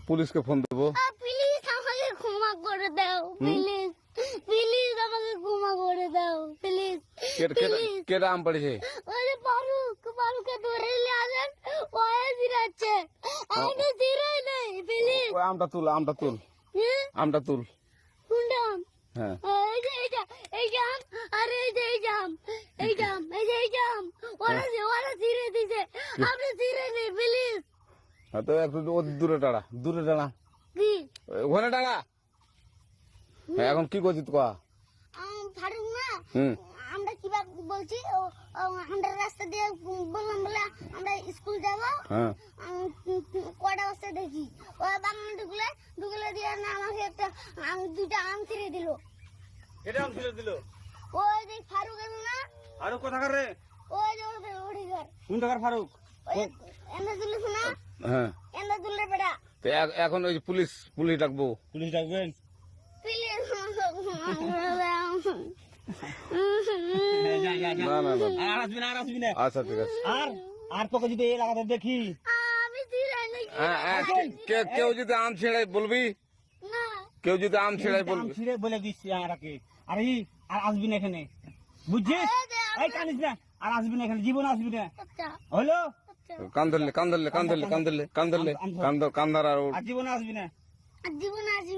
পুলিশকে ফোন দেবো। প্লিজ আমাকে ক্ষমা করে দাও, প্লিজ প্লিজ আমাকে ক্ষমা করে দাও, প্লিজ প্লিজ। কেটা আম পড়েছে? ওই যে ফারুককে ধরে নিয়ে আসেন, ওয়ে জিরাচ্ছে, আমি তো জিরাই নাই, প্লিজ। ওই আমটা তুল, আমটা তুল, আমটা তুল। কোনটা আম? হ্যাঁ, এই যে এই জাম, আরে এই যে এই জাম, এই জাম, এই যে এই জাম, ওরা জিরে দিছে, আপনি জিরে নেই, প্লিজ। তো একটু দূরে দাঁড়া, দূরে দাঁড়া, কি ওখানে দাঁড়া। হ্যাঁ, এখন কি করছিস কয়া? ফারুক না, হুম, আমরা কিভাবে বলছি, আমরা রাস্তা দিয়ে বললাম বলে আমরা স্কুল যাবো। হ্যাঁ, কটা বস্তা দেখি ও বাগান ঢুকলে দিয়ে না আমাকে একটা দুইটা আম ছিঁড়ে দিল। এটা আম ছিঁড়ে দিল? ওই যে ফারুক এলো না, ফারুক কোথাকার রে? ওই যে ওঠে ঘর, কোন টাকার ফারুক? এনে তুলিস না, হ্যাঁ। এনে তুললে বেড়া, তো এখন ওই পুলিশ ডাকবো। পুলিশ ডাকবেন? প্লিজ। না না না, আর আসবি না, আর আসবি না। আচ্ছা ঠিক আছে। আর তোকে যদি এই এলাকাতে দেখি, আমি ছিঁড়াই নাকি? কেউ যদি আম ছেড়াই বলবি, না, কেউ যদি আম ছেড়াই আম বলবি। ছিঁড়ে বলে দিচ্ছি আমাকে। আর আসবি না এখানে, বুঝছিস? এই কানিস না, আর আসবি না এখানে, জীবন আসবি না, আচ্ছা হলো? আচ্ছা, কান ধরলে, কান ধরলে, কান ধরলে, কান ধরলে, কান ধরলে, কান ধর, কান ধর আর আর জীবনে আসবি না। জীবন আসি